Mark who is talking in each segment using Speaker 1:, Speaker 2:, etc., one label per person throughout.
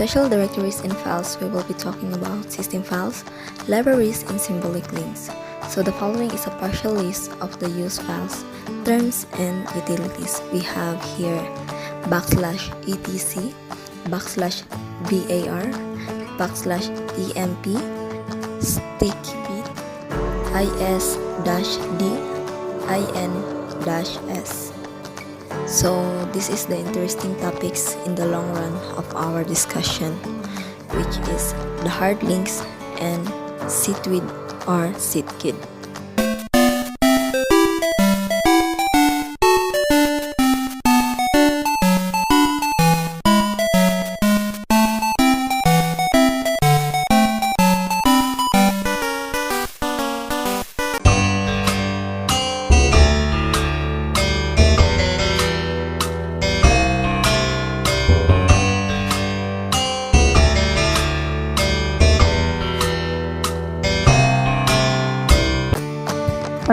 Speaker 1: special directories and files, we will be talking about system files, libraries, and symbolic links. So the following is a partial list of the used files, terms, and utilities. We have here \etc, \var, \emp, stickbit, is-d, in-s. So this is the interesting topics in the long run of our discussion, which is the hard links and sitwid or sitkid.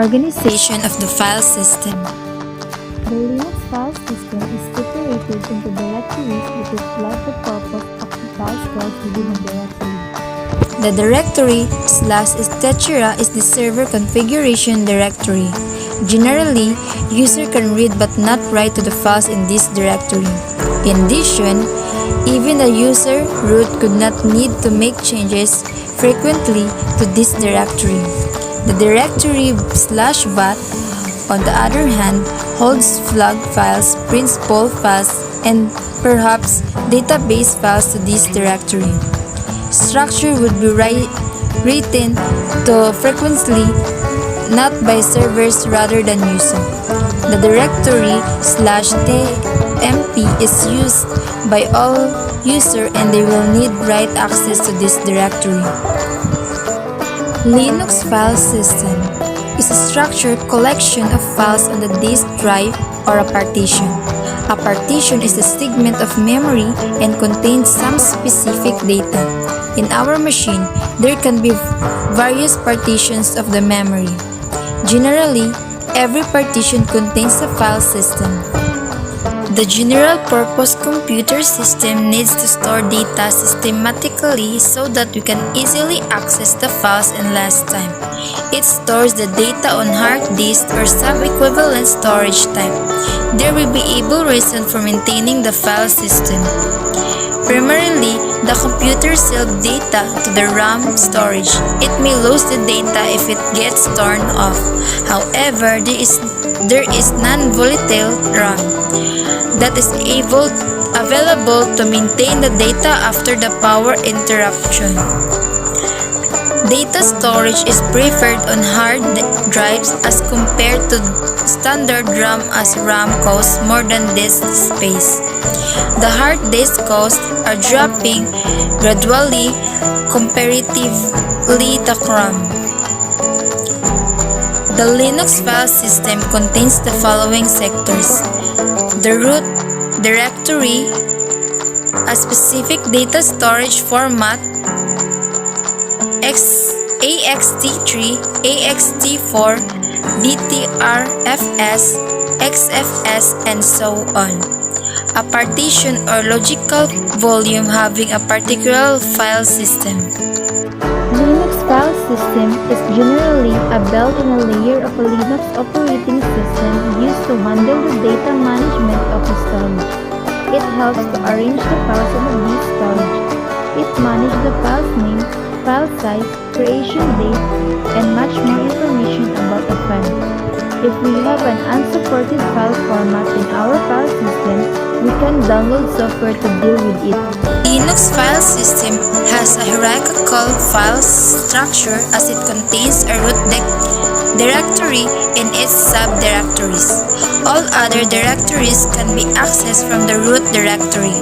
Speaker 2: Organization of the file system.
Speaker 3: The Linux file system is separated into directories which reflect the purpose of the file stores within a directory.
Speaker 2: The directory /etc is the server configuration directory. Generally, user can read but not write to the files in this directory. In addition, even the user root could not need to make changes frequently to this directory. The directory /vat, on the other hand, holds flag files, principal files, and perhaps database files to this directory. Structure would be written to frequently, not by servers rather than user. The directory /tmp is used by all users and they will need write access to this directory. Linux file system is a structured collection of files on the disk drive or a partition. A partition is a segment of memory and contains some specific data. In our machine, there can be various partitions of the memory. Generally, every partition contains a file system. The general-purpose computer system needs to store data systematically so that we can easily access the files in less time. It stores the data on hard disk or some equivalent storage type. There will be able reason for maintaining the file system. Primarily, the computer sells data to the RAM storage. It may lose the data if it gets turned off. However, there is non-volatile RAM that is available to maintain the data after the power interruption. Data storage is preferred on hard drives as compared to standard RAM, as RAM costs more than disk space. The hard disk costs are dropping gradually comparatively to RAM. The Linux file system contains the following sectors: the root directory, a specific data storage format, AXT3, AXT4, DTRFS, XFS, and so on. A partition or logical volume having a particular file system.
Speaker 3: Linux file system is generally a built-in layer of a Linux operating system used to handle the data management of the storage. It helps to arrange the files on the disk storage. It manages the file's name, file size, creation date, and much more information about the file. If we have an unsupported file format in our file system, we can download software to deal with it.
Speaker 2: Linux file system has a hierarchical file structure as it contains a root directory and its subdirectories. All other directories can be accessed from the root directory.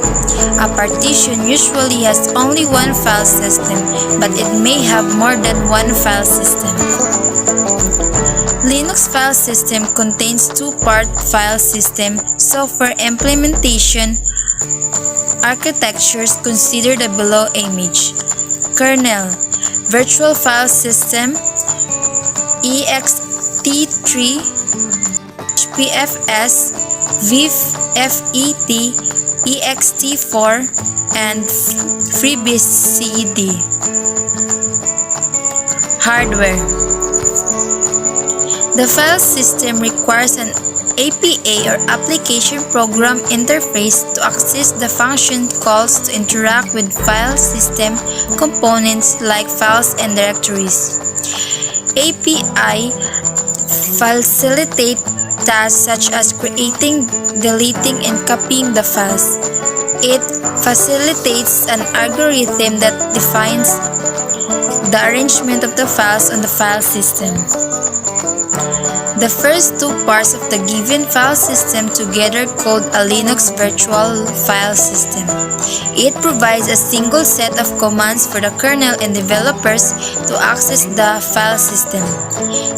Speaker 2: A partition usually has only one file system, but it may have more than one file system. Linux file system contains two-part file system software implementation architectures. Consider the below image: kernel, virtual file system, ext3, IPFS, VIF, FET, ext4, and FreeBSD. Hardware. The file system requires an APA or Application Program Interface to access the function calls to interact with file system components like files and directories. API facilitate tasks such as creating, deleting, and copying the files. It facilitates an algorithm that defines the arrangement of the files on the file system. The first two parts of the given file system together called a Linux virtual file system. It provides a single set of commands for the kernel and developers to access the file system.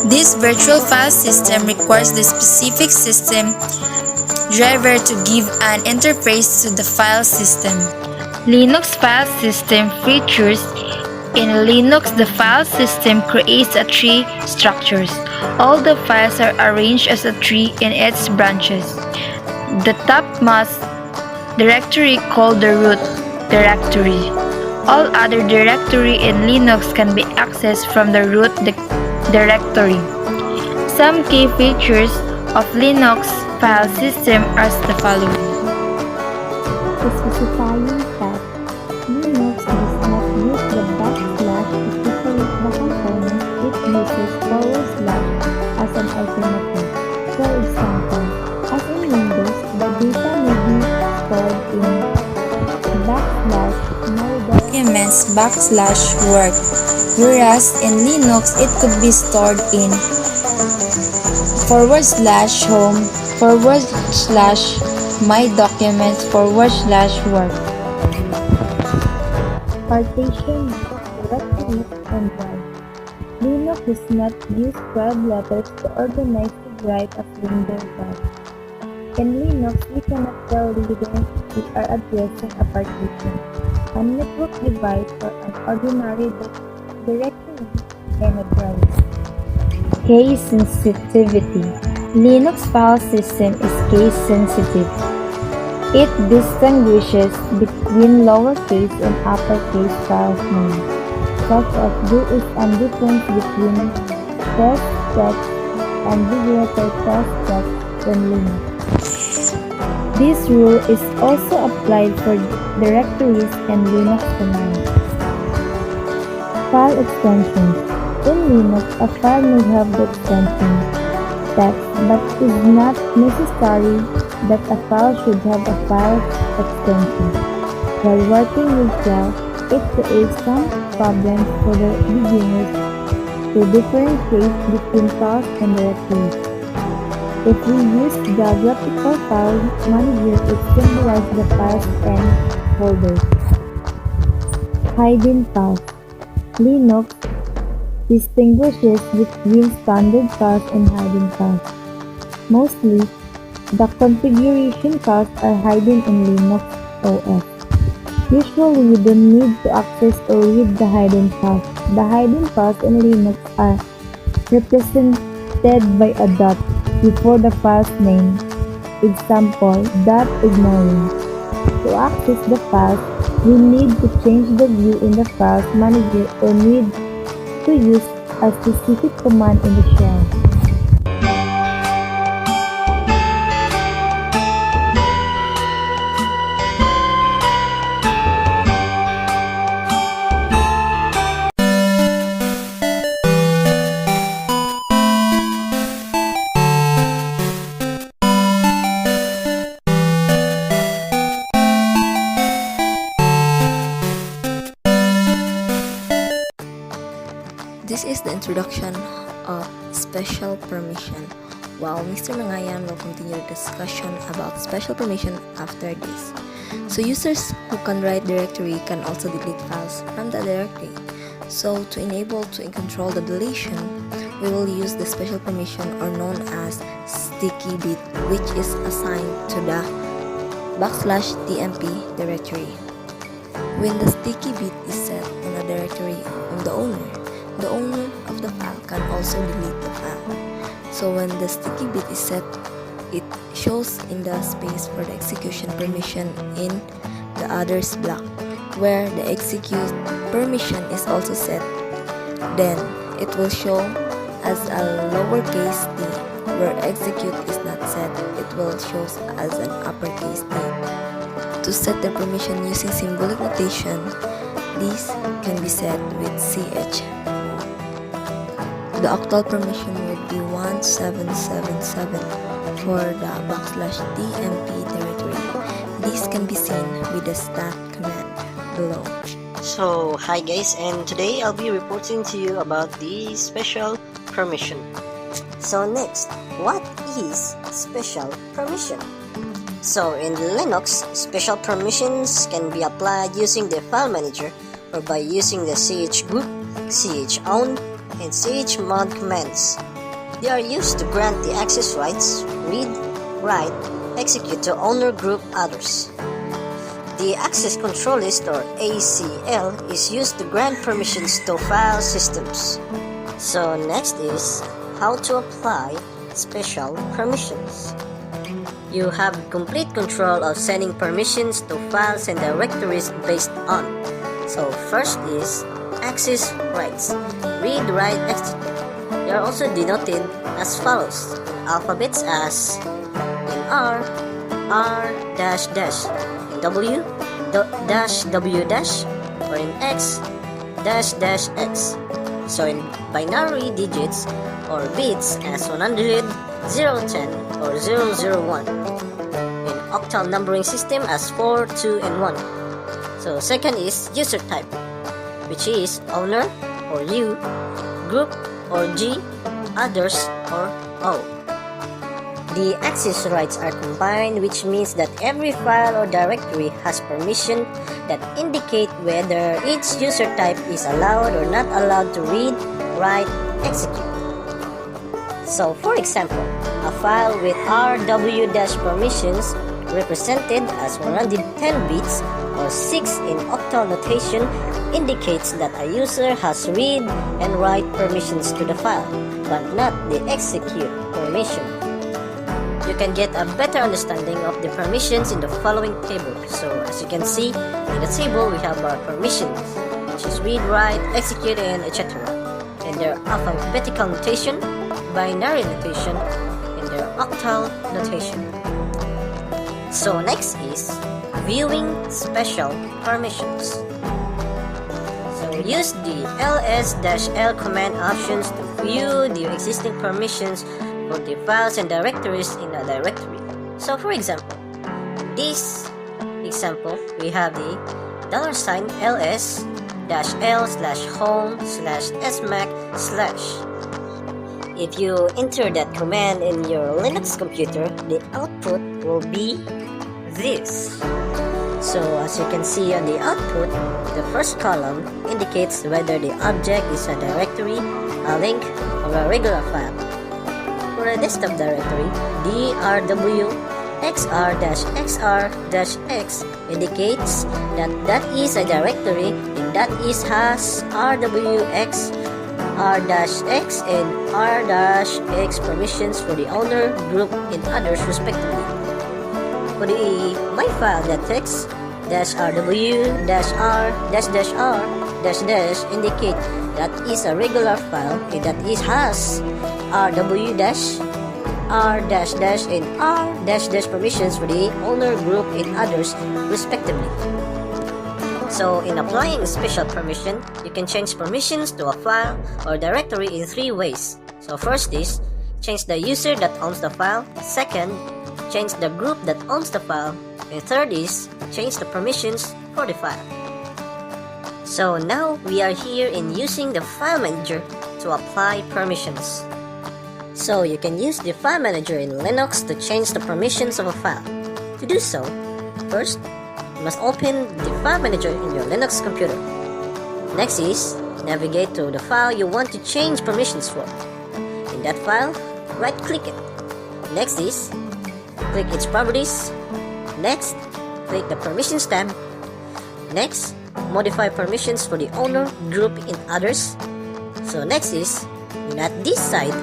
Speaker 2: This virtual file system requires the specific system driver to give an interface to the file system.
Speaker 3: Linux file system features. In Linux, the file system creates a tree structures. All the files are arranged as a tree in its branches. The topmost directory called the root directory. All other directory in Linux can be accessed from the root directory. Some key features of Linux file system are the following.
Speaker 4: Specifying that Linux does not use the backslash to separate the components, it uses forward slash as an alternative. For example, as in Windows, the data may be stored in backslash
Speaker 2: Documents /work, whereas in Linux it could be stored in /home /my documents /work.
Speaker 4: partition, directories, and drive. Linux does not use 12 letters to organize the drive as Windows does. In Linux, we cannot tell reader we are addressing a partition, a network device, or an ordinary directory and a drive.
Speaker 3: Case sensitivity. Linux file system is case sensitive. It distinguishes between lowercase and uppercase file names, such as there is a difference between test text and regulator test text in Linux. This rule is also applied for directories and Linux commands. File extensions. In Linux, a file may have the extension text, but it is not necessary that a file should have a file extension. While working with shell, it creates some problems for the beginners to differentiate between files and directories. If we use the graphical file manager, it symbolizes the files and folders. Hidden files. Linux distinguishes between standard files and hidden files. Mostly, the configuration files are hidden in Linux OS. Usually, you don't need to access or read the hidden files. The hidden files in Linux are represented by a dot before the file's name. Example, .ignoring. To access the files, we need to change the view in the files manager or need to use a specific command in the shell.
Speaker 1: This is the introduction of special permission, while Mr. Mangayan will continue the discussion about special permission after this. So users who can write directory can also delete files from the directory. So to enable to control the deletion, we will use the special permission or known as sticky bit, which is assigned to the /tmp directory. When the sticky bit is set in a directory of the owner of the file can also delete the file. So when the sticky bit is set it shows in the space for the execution permission in the others block, where the execute permission is also set. Then it will show as a lowercase t, where execute is not set, it will show as an uppercase t. To set the permission using symbolic notation, this can be set with ch. The octal permission would be 1777 for the \tmp directory. This can be seen with the stat command below.
Speaker 5: So, hi guys, and today I'll be reporting to you about the special permission. So next, what is special permission? So in Linux, special permissions can be applied using the file manager or by using the chgroup, chown, and chmod commands. They are used to grant the access rights, read, write, execute to owner group others. The Access Control List or ACL is used to grant permissions to file systems. So next is how to apply special permissions. You have complete control of sending permissions to files and directories based on. So first is access rights, read, write, execute. They are also denoted as follows in alphabets as in R, R-, in W, W-, or in X, --X. So in binary digits or bits as 100, 010, or 001. In octal numbering system as 4, 2, and 1. So second is user type, which is owner or U, group or G, others or O. The access rights are combined, which means that every file or directory has permission that indicate whether each user type is allowed or not allowed to read, write, execute. So for example, a file with RW- permissions represented as 110 bits or 6 in octal notation indicates that a user has read and write permissions to the file, but not the execute permission. You can get a better understanding of the permissions in the following table. So as you can see, in the table we have our permissions, which is read, write, execute, and etc. And their alphabetical notation, binary notation, and their octal notation. So next is viewing special permissions. So use the ls-l command options to view the existing permissions for the files and directories in a directory. So for example, this example we have the $l/home/smac/. If you enter that command in your Linux computer, the output will be this. So as you can see on the output, the first column indicates whether the object is a directory, a link, or a regular file. For a desktop directory, drw xr-xr-x indicates that that is a directory and that is has rwx r-x and r-x permissions for the owner, group, and others respectively. For the myfile.txt -rw-r-r-r indicate that is a regular file and that is has rw- r-, and r-, permissions for the owner, group, and others respectively. So in applying a special permission, you can change permissions to a file or directory in 3 ways. So first is change the user that owns the file. Second, change the group that owns the file. And third is change the permissions for the file. So now we are here in using the file manager to apply permissions. So you can use the file manager in Linux to change the permissions of a file. To do so, first, you must open the file manager in your Linux computer. Next is navigate to the file you want to change permissions for. In that file, right-click it. Next is click its properties. Next, click the permissions tab. Next, modify permissions for the owner, group, and others. So next is, at this side,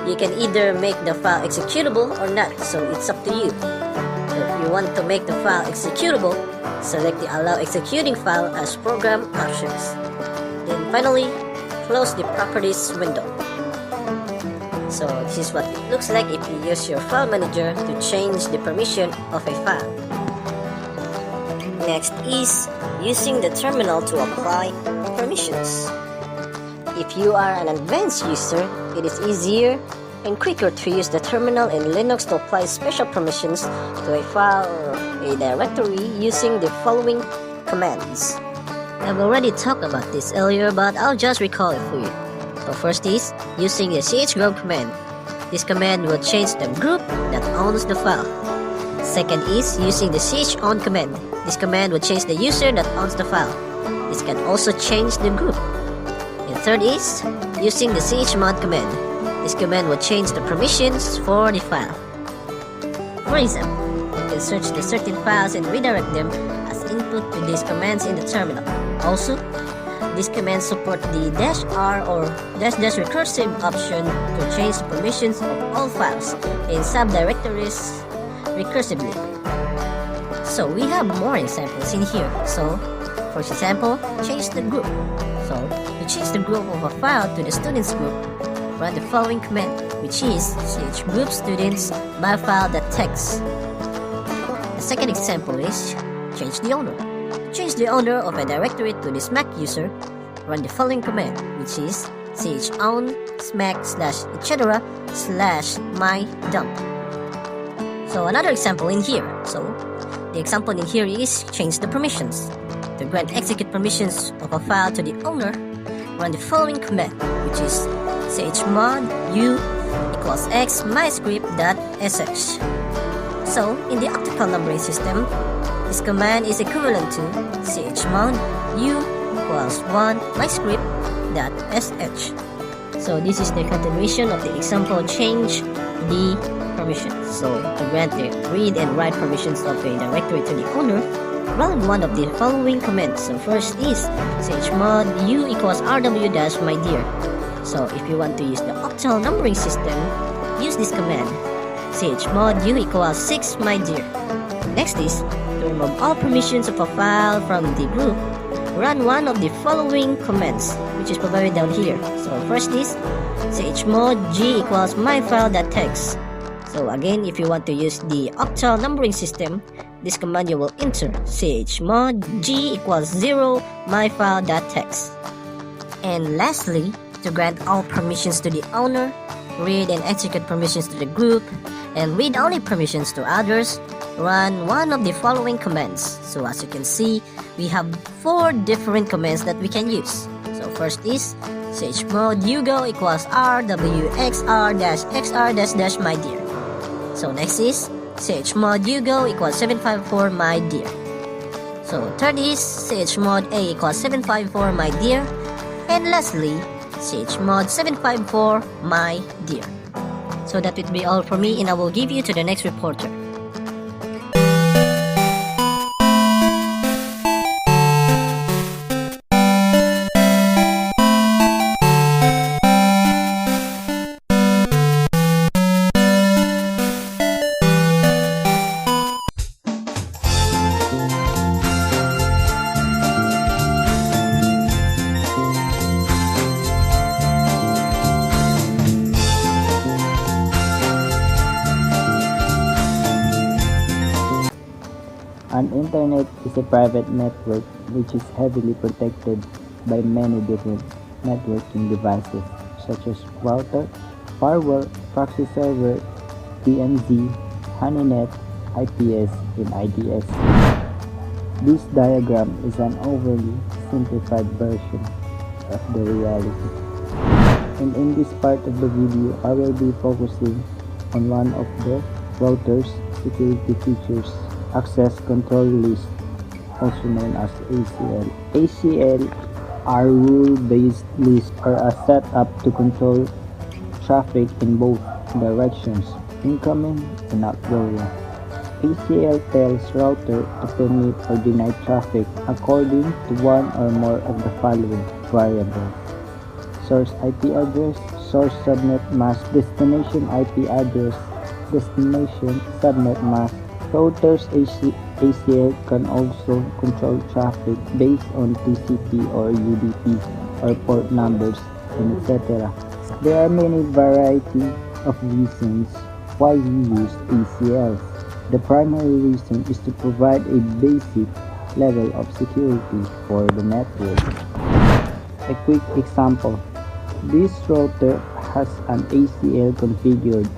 Speaker 5: you can either make the file executable or not, so it's up to you. So if you want to make the file executable, select the Allow Executing File as Program options. Then finally, close the Properties window. So this is what it looks like if you use your file manager to change the permission of a file. Next is using the terminal to apply permissions. If you are an advanced user, it is easier and quicker to use the terminal in Linux to apply special permissions to a file or a directory using the following commands. I've already talked about this earlier, but I'll just recall it for you. So first is using the chgrub command. This command will change the group that owns the file. Second is using the chown command. This command will change the user that owns the file. This can also change the group. And third is using the chmod command. This command will change the permissions for the file. For example, you can search the certain files and redirect them as input to these commands in the terminal. Also, these commands support the -r or -- recursive option to change the permissions of all files in subdirectories recursively. So we have more examples in here. So, for example, change the group. So, to change the group of a file to the students group, run the following command, which is chgroup students myfile.txt. The second example is change the owner. Change the owner of a directory to this Mac user, run the following command, which is chown /etc/mydump. So another example in here. So the example in here is change the permissions. To grant execute permissions of a file to the owner, run the following command, which is chmod u = x myscript.sh. So in the octal numbering system, this command is equivalent to chmod u = 1 myscript.sh. So this is the continuation of the example change the permissions. So to grant the read and write permissions of a directory to the owner, run one of the following commands. So first is chmod u = rw-mydir. So if you want to use the octal numbering system, use this command chmod u = 6 mydir. Next is to remove all permissions of a file from the group, run one of the following commands, which is provided down here. So first is chmod g = myfile.txt. So again, if you want to use the octal numbering system, this command you will enter chmod g = 0 myfile.txt. And lastly, to grant all permissions to the owner, read and execute permissions to the group, and read-only permissions to others, run one of the following commands. So as you can see, we have 4 different commands that we can use. So first is chmod ugo = rwxr-xr-mydir. So next is chmod ugo = 754 mydir. So third is chmod a = 754 mydir. And lastly, chmod 754 mydir. So that would be all for me, and I will give you to the next reporter.
Speaker 6: An internet is a private network which is heavily protected by many different networking devices such as router, firewall, proxy server, DMZ, HoneyNet, IPS, and IDS. This diagram is an overly simplified version of the reality. And in this part of the video, I will be focusing on one of the router's security features, Access Control List, also known as ACL. ACL are rule-based lists or a setup to control traffic in both directions, incoming and outgoing. ACL tells router to permit or deny traffic according to one or more of the following variables. source IP address, source subnet mask, destination IP address, destination subnet mask. Routers ACL can also control traffic based on TCP or UDP or port numbers and etc. There are many variety of reasons why we use ACLs. The primary reason is to provide a basic level of security for the network. A quick example. This router has an ACL configured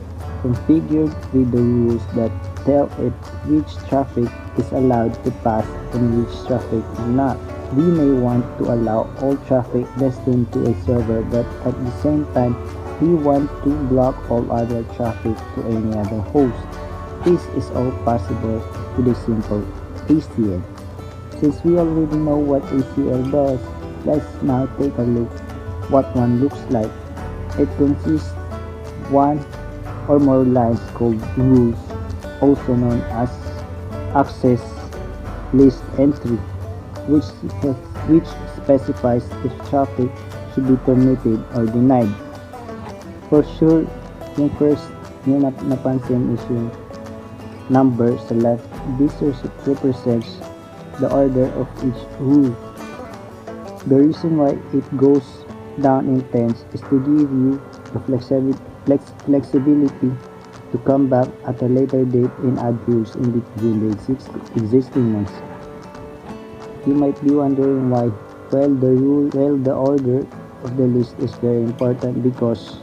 Speaker 6: with the rules that tell it which traffic is allowed to pass and which traffic is not. We may want to allow all traffic destined to a server, but at the same time, we want to block all other traffic to any other host. This is all possible with a simple ACL. Since we already know what ACL does, let's now take a look what one looks like. It consists one or more lines called rules, also known as access list entry, which specifies if traffic should be permitted or denied. For sure, yung first yung napansin is yung number sa left. This represents the order of each rule. The reason why it goes down in tens is to give you the flexibility to come back at a later date and add rules in between the existing ones. You might be wondering why. Well, the order of the list is very important because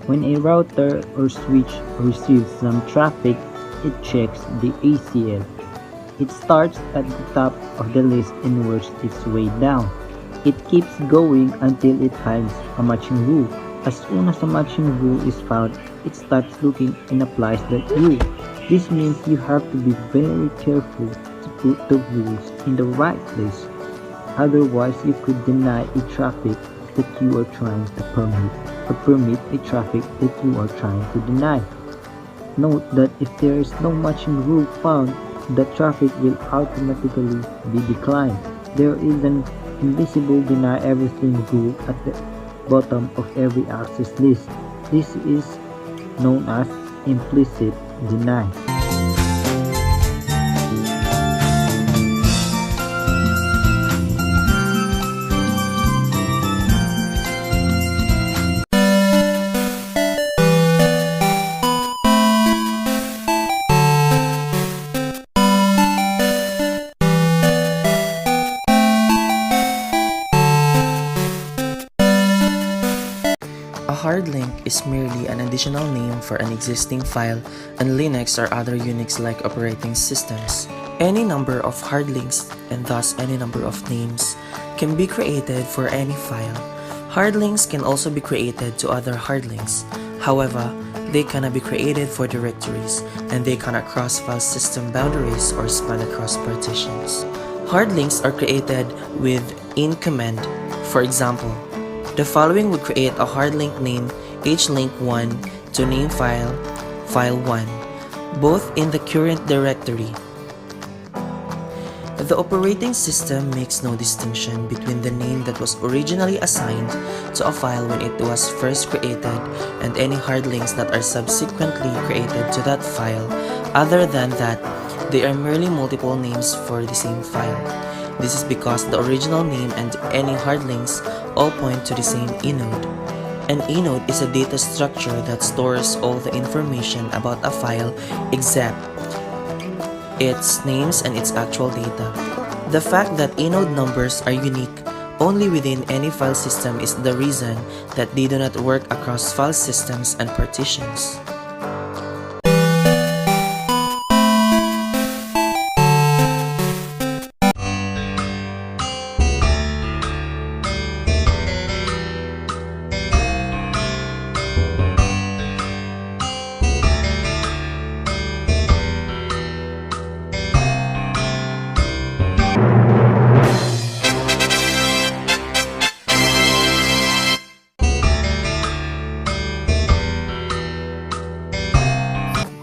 Speaker 6: when a router or switch receives some traffic, it checks the ACL. It starts at the top of the list and works its way down. It keeps going until it finds a matching rule. As soon as a matching rule is found, it starts looking and applies that rule. This means you have to be very careful to put the rules in the right place. Otherwise, you could deny a traffic that you are trying to permit or permit a traffic that you are trying to deny. Note that if there is no matching rule found, the traffic will automatically be declined. There is an invisible deny everything rule at the bottom of every access list. This is known as implicit deny.
Speaker 7: A hard link is merely an additional name for an existing file on Linux or other Unix-like operating systems. Any number of hard links, and thus any number of names, can be created for any file. Hard links can also be created to other hard links. However, they cannot be created for directories, and they cannot cross file system boundaries or span across partitions. Hard links are created with in command. For example, the following would create a hard link named hlink1 to name file1, both in the current directory. The operating system makes no distinction between the name that was originally assigned to a file when it was first created and any hard links that are subsequently created to that file, other than that they are merely multiple names for the same file. This is because the original name and any hard links all point to the same inode. An inode is a data structure that stores all the information about a file except its names and its actual data. The fact that inode numbers are unique only within any file system is the reason that they do not work across file systems and partitions.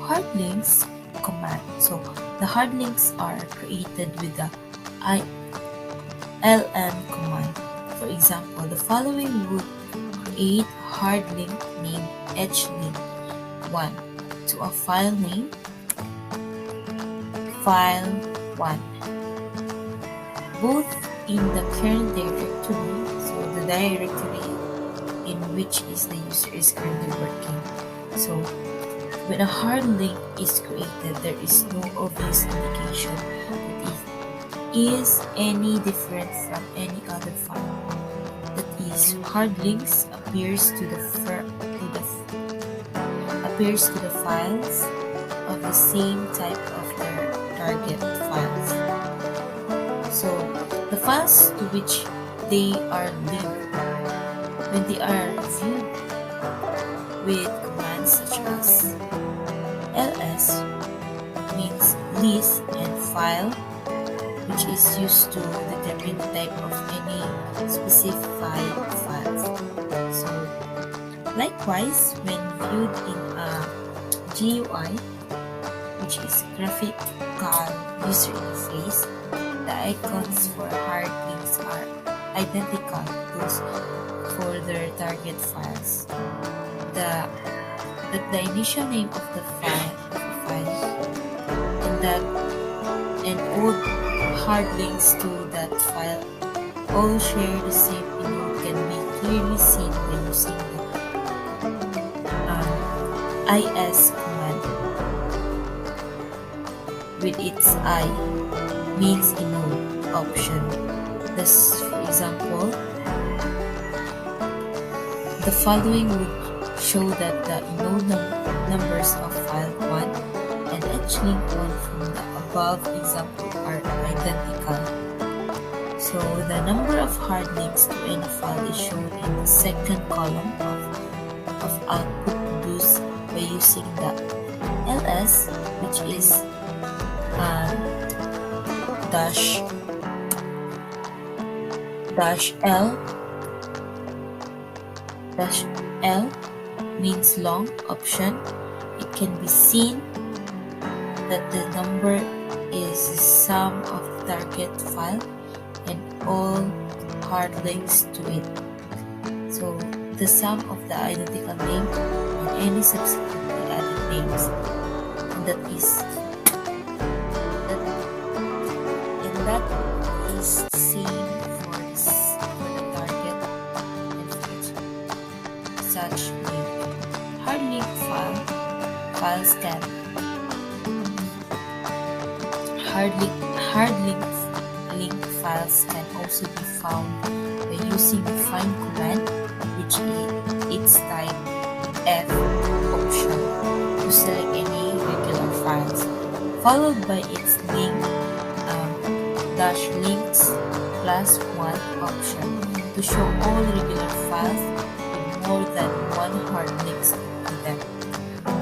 Speaker 8: Hard links command. So the hard links are created with the ln command. For example, the following would create a hard link named hlink 1 to a file name file1, both in the current directory, so the directory in which is the user is currently working. So when a hard link is created, there is no obvious indication that it is any different from any other file. That is, hard links appears to the files of the same type of their target files. So the files to which they are linked, when they are viewed with commands such as ls, means list, and file, which is used to determine the type of any specified files. So likewise, when viewed in a GUI, which is graphical user interface, the icons for hard links are identical to those for their target files. The initial name of the file and all hard links to that file all share the same inode can be clearly seen by using the is command with its I means inode option. Thus, for example, the following would show that the inode numbers of file 1 and hlink 1 from the above example are identical. So the number of hard links to any file is shown in the second column of output produced by using the ls, which is -L means long option. It can be seen that the number is the sum of the target file and all hard links to it. So the sum of the identical name and any subsequently added names, and that is the same for the target and for such link. Hard link files can link files can also be found by using the find command, which its type F option to select any regular files, followed by its link -links +1 option to show all regular files with more than one hard links to them,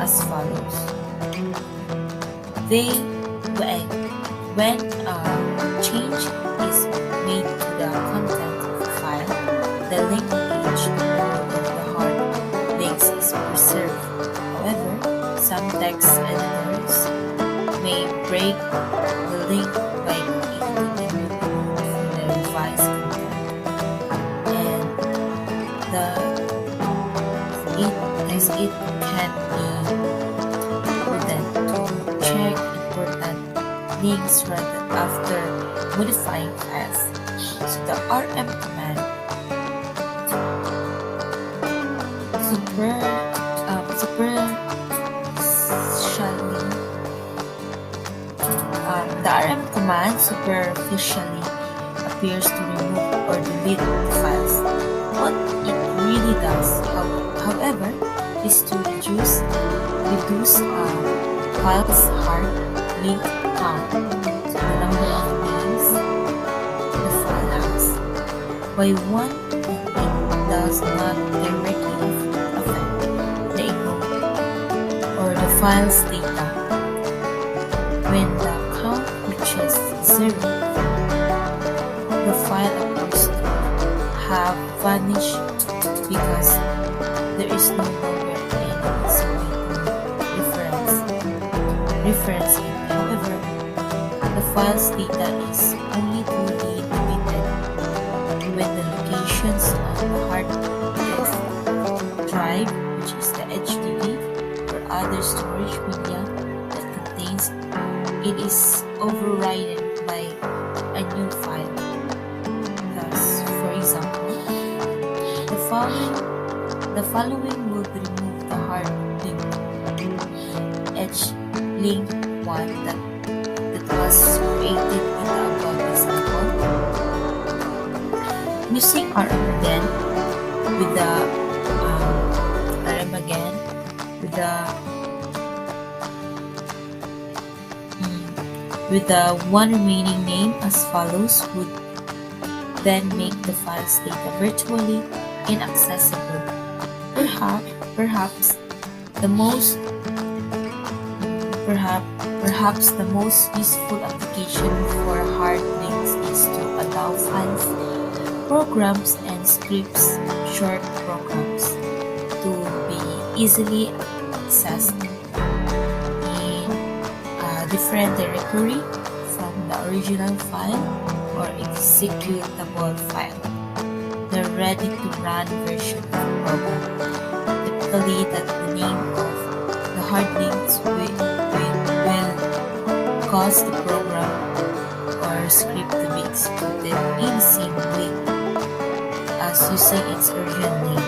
Speaker 8: as follows. When a change is made to the content of the file, the link page of the hard links is preserved. However, some text editors may break the link by creating a new node from the revised content, and it can be prudent to check important links rather after modifying files. So the rm command superficially appears to remove or delete the files. What it really does, however, is to reduce files hard link count, so the number of names the file has, by one, and it does not directly affect the inode or the file's data. When the count reaches 0, the file appears to have vanished because there is no longer any reference it. However, the file's data is only truly deleted when the location drive, which is the HDD, or other storage media that contains it is overridden by a new file. Thus, for example, the following would remove the hard link link 1 that was created in the above example, using rm again with the one remaining name as follows would then make the file's data virtually inaccessible. Perhaps the most useful application for hard links is to allow files, programs, and scripts, short programs, to be easily accessed in a different directory from the original file or executable file, the ready-to-run version of the program. Typically, that the name of the hard links will cause the program or script to be executed in the same way as using its original name.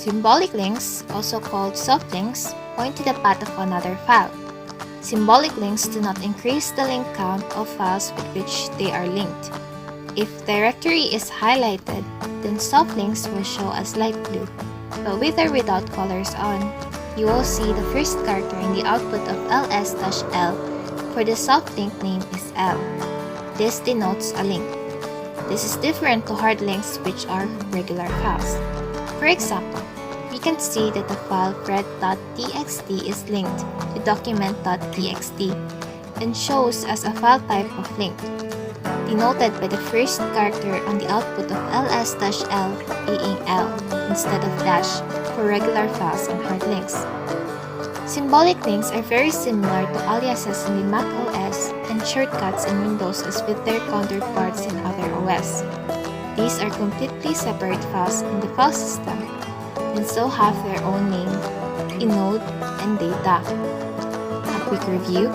Speaker 9: Symbolic links, also called soft links, point to the path of another file. Symbolic links do not increase the link count of files with which they are linked. If directory is highlighted, then soft links will show as light blue, but with or without colors on, you will see the first character in the output of ls-l, for the soft link name is L. This denotes a link. This is different to hard links, which are regular files. For example, we can see that the file fred.txt is linked to document.txt and shows as a file type of link, denoted by the first character on the output of ls-l being L instead of dash for regular files and hard links. Symbolic links are very similar to aliases in the Mac OS and shortcuts in Windows as with their counterparts in other OS. These are completely separate files in the file system and so have their own name, inode, and data. A quick review: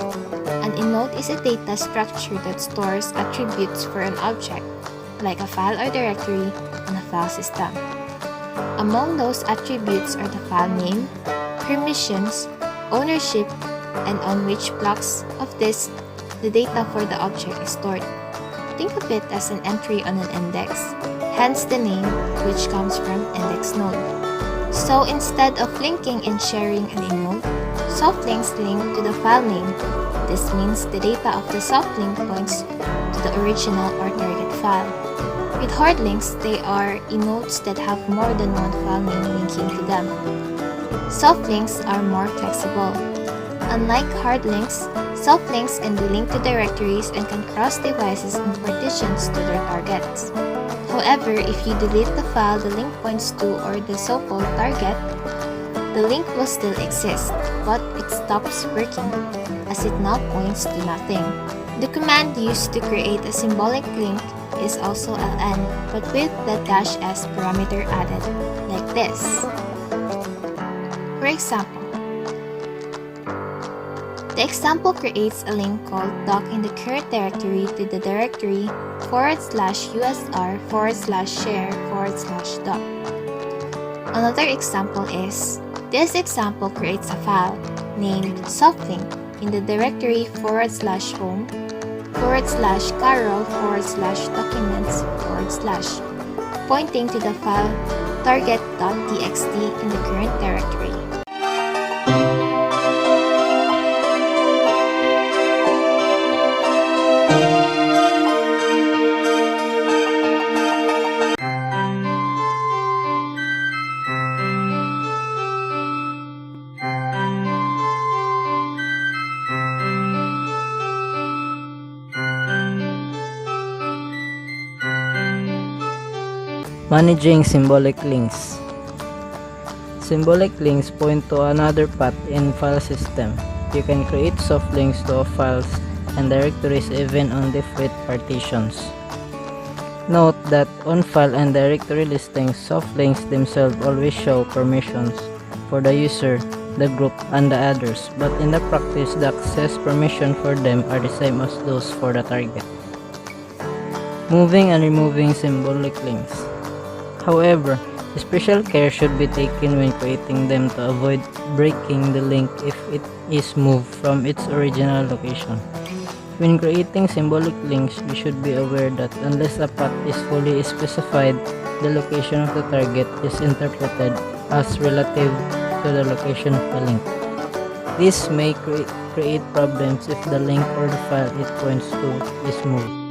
Speaker 9: an inode is a data structure that stores attributes for an object, like a file or directory in a file system. Among those attributes are the file name, permissions, ownership, and on which blocks of disk the data for the object is stored. Think of it as an entry on an index, hence the name, which comes from index node. So instead of linking and sharing an inode, soft links link to the file name. This means the data of the soft link points to the original or target file. With hard links, they are inodes that have more than one file name linking to them. Soft links are more flexible. Unlike hard links, soft links can be linked to directories and can cross devices and partitions to their targets. However, if you delete the file the link points to or the so-called target, the link will still exist, but it stops working, as it now points to nothing. The command used to create a symbolic link is also ln, but with the -s parameter added, like this. For example, the example creates a link called doc in the current directory to the directory /usr/share/doc. Another example is, this example creates a file named softlink in the directory /home/carol/documents/, pointing to the file target.txt in the current directory.
Speaker 6: Managing symbolic links. Symbolic links point to another path in file system. You can create soft links to files and directories even on different partitions. Note that on file and directory listings, soft links themselves always show permissions for the user, the group, and the others, but in the practice, the access permission for them are the same as those for the target. Moving and removing symbolic links. However, special care should be taken when creating them to avoid breaking the link if it is moved from its original location. When creating symbolic links, you should be aware that unless a path is fully specified, the location of the target is interpreted as relative to the location of the link. This may create problems if the link or the file it points to is moved.